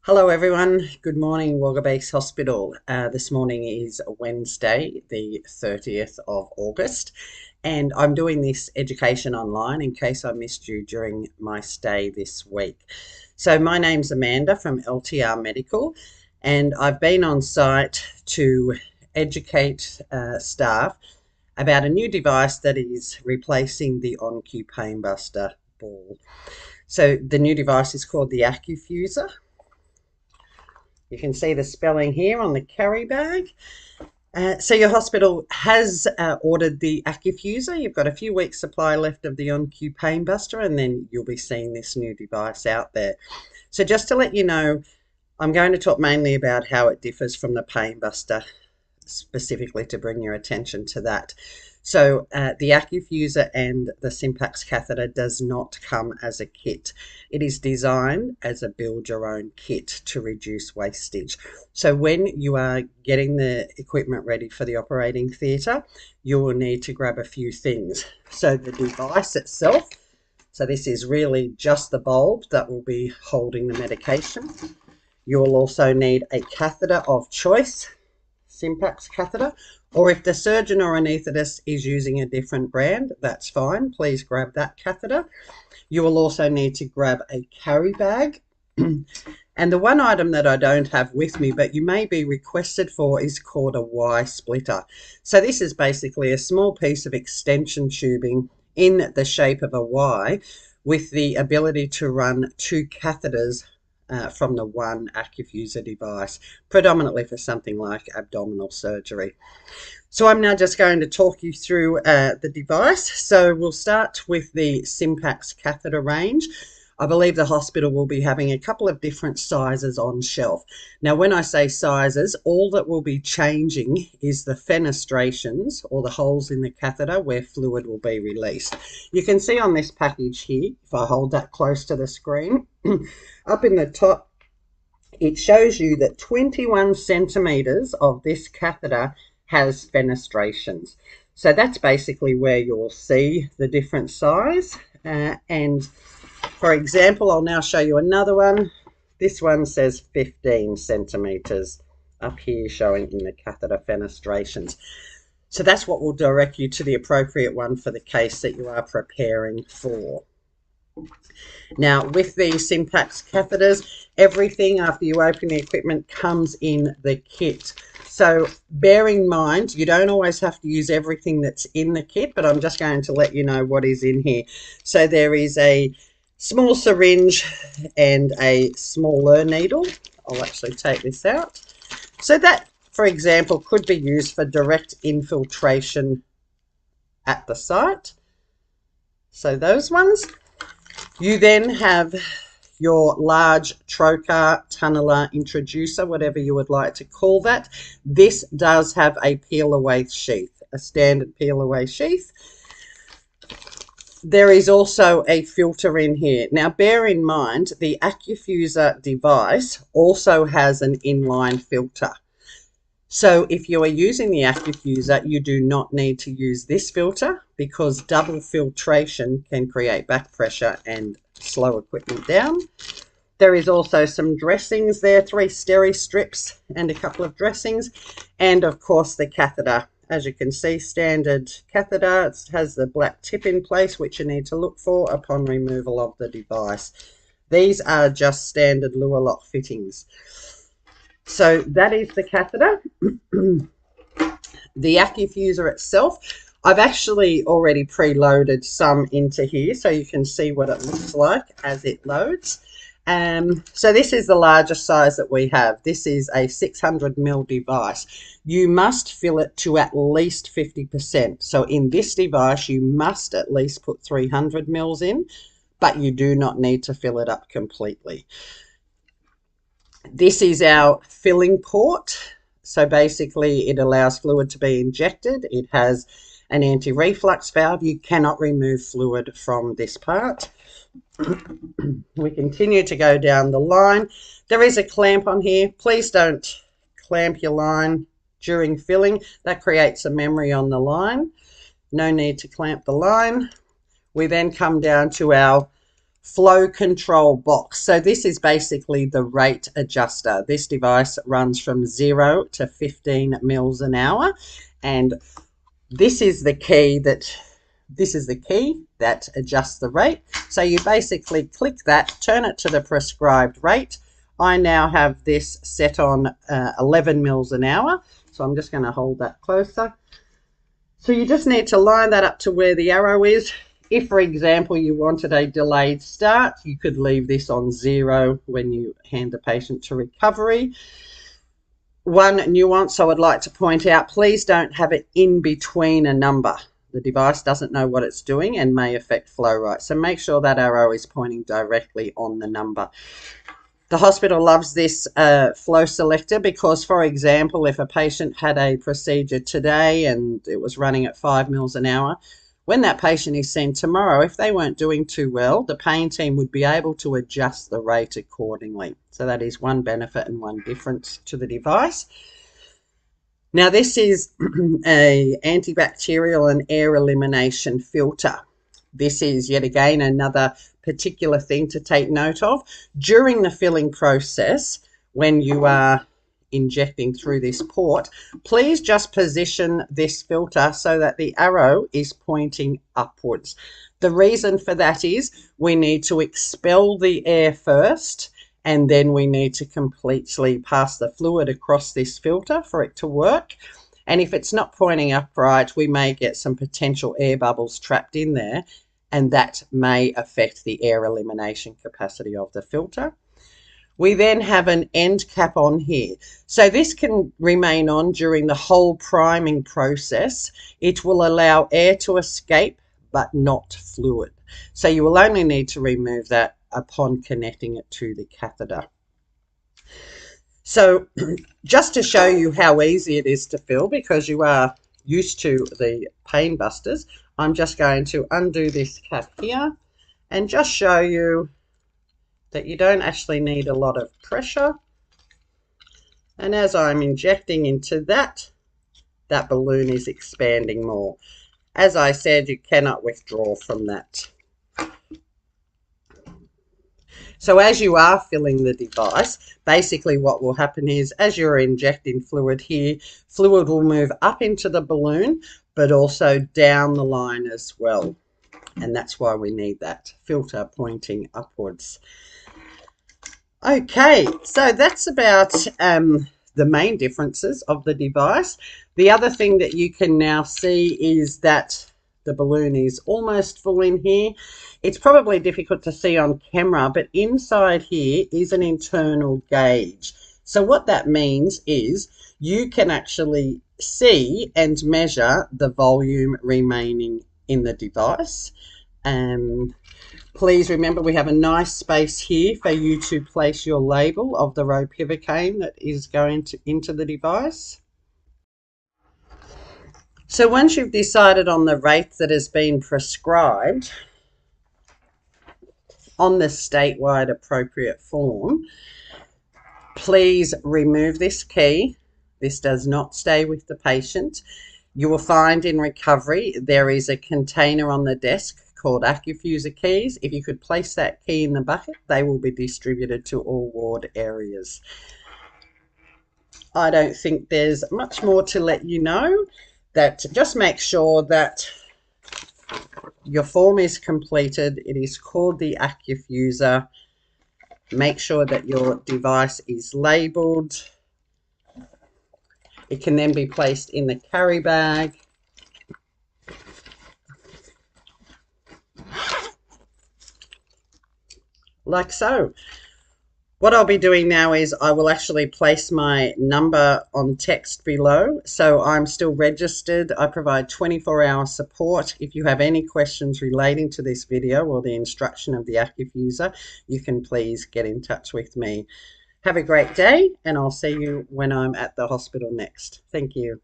Hello everyone, good morning Wagga Base Hospital. This morning is Wednesday the 30th of August and I'm doing this education online in case I missed you during my stay this week. So my name's Amanda from LTR Medical and I've been on site to educate staff about a new device that is replacing the OnQ Pain Buster ball. So the new device is called the Accufuser. You can see the spelling here on the carry bag. So your hospital has ordered the Accufuser. You've got a few weeks supply left of the OnQ Pain Buster and then you'll be seeing this new device out there. So just to let you know, I'm going to talk mainly about how it differs from the Pain Buster, specifically to bring your attention to that. So the Accufuser and the Simpax catheter does not come as a kit. It is designed as a build your own kit to reduce wastage. So when you are getting the equipment ready for the operating theatre, you will need to grab a few things. So the device itself, so this is really just the bulb that will be holding the medication. You will also need a catheter of choice, Simpax catheter, or if the surgeon or anaesthetist is using a different brand, that's fine. Please grab that catheter. You will also need to grab a carry bag. And the one item that I don't have with me, but you may be requested for, is called a Y splitter. So this is basically a small piece of extension tubing in the shape of a Y with the ability to run two catheters from the one Accufuser device, predominantly for something like abdominal surgery. So I'm now just going to talk you through the device. So we'll start with the Simpax catheter range. I believe the hospital will be having a couple of different sizes on shelf. Now, when I say sizes, all that will be changing is the fenestrations, or the holes in the catheter where fluid will be released. You can see on this package here, if I hold that close to the screen, up in the top, it shows you that 21 centimetres of this catheter has fenestrations. So that's basically where you'll see the different size. And for example, I'll now show you another one. This one says 15 centimetres up here, showing in the catheter fenestrations. So that's what will direct you to the appropriate one for the case that you are preparing for. Now, with the Simpax catheters, everything after you open the equipment comes in the kit. So bear in mind, you don't always have to use everything that's in the kit, but I'm just going to let you know what is in here. So there is a small syringe and a smaller needle. I'll actually take this out. So that, for example, could be used for direct infiltration at the site. So those ones. You then have your large trocar, tunneler, introducer, whatever you would like to call that. This does have a peel-away sheath, a standard peel-away sheath. There is also a filter in here. Now, bear in mind, the Accufuser device also has an inline filter. So if you are using the Accufuser, you do not need to use this filter because double filtration can create back pressure and slow equipment down. There is also some dressings there, 3 steri strips and a couple of dressings, and of course the catheter. As you can see, standard catheter. It has the black tip in place, which you need to look for upon removal of the device. These are just standard Luer lock fittings. So that is the catheter. The Accufuser itself, I've actually already preloaded some into here so you can see what it looks like as it loads. So this is the largest size that we have. This is a 600 ml device. You must fill it to at least 50%. So in this device, you must at least put 300 ml in, but you do not need to fill it up completely. This is our filling port. So basically it allows fluid to be injected. It has an anti-reflux valve. You cannot remove fluid from this part. We continue to go down the line. There is a clamp on here. Please don't clamp your line during filling. That creates a memory on the line. No need to clamp the line. We then come down to our flow control box. So this is basically the rate adjuster. This device runs from 0 to 15 mils an hour, and this is the key that adjusts the rate. So you basically click that, turn it to the prescribed rate. I now have this set on 11 mils an hour. So I'm just going to hold that closer. So you just need to line that up to where the arrow is. If, for example, you wanted a delayed start, you could leave this on 0 when you hand the patient to recovery. One nuance I would like to point out, please don't have it in between a number. The device doesn't know what it's doing and may affect flow rate. So make sure that arrow is pointing directly on the number. The hospital loves this flow selector because, for example, if a patient had a procedure today and it was running at 5 mils an hour, when that patient is seen tomorrow, if they weren't doing too well, the pain team would be able to adjust the rate accordingly. So that is one benefit and one difference to the device. Now this is an antibacterial and air elimination filter. This is yet again another particular thing to take note of. During the filling process, when you are injecting through this port, please just position this filter so that the arrow is pointing upwards. The reason for that is we need to expel the air first, and then we need to completely pass the fluid across this filter for it to work. And if it's not pointing upright, we may get some potential air bubbles trapped in there, and that may affect the air elimination capacity of the filter. We then have an end cap on here. So this can remain on during the whole priming process. It will allow air to escape, but not fluid. So you will only need to remove that upon connecting it to the catheter. So just to show you how easy it is to fill, because you are used to the pain busters, I'm just going to undo this cap here and just show you that you don't actually need a lot of pressure. And as I'm injecting into that, that balloon is expanding more. As I said, you cannot withdraw from that. So as you are filling the device, basically what will happen is as you're injecting fluid here, fluid will move up into the balloon, but also down the line as well. And that's why we need that filter pointing upwards. Okay, so that's about the main differences of the device. The other thing that you can now see is that the balloon is almost full in here. It's probably difficult to see on camera, but inside here is an internal gauge. So what that means is you can actually see and measure the volume remaining in the device. Please remember we have a nice space here for you to place your label of the ropivacaine that is going into the device. So once you've decided on the rate that has been prescribed on the statewide appropriate form, please remove this key. This does not stay with the patient. You will find in recovery there is a container on the desk called Accufuser keys. If you could place that key in the bucket, they will be distributed to all ward areas. I don't think there's much more to let you know. That just make sure that your form is completed. It is called the Accufuser. Make sure that your device is labelled. It can then be placed in the carry bag. Like so. What I'll be doing now is I will actually place my number on text below. So I'm still registered. I provide 24-hour support. If you have any questions relating to this video or the instruction of the Accufuser, you can please get in touch with me. Have a great day, and I'll see you when I'm at the hospital next. Thank you.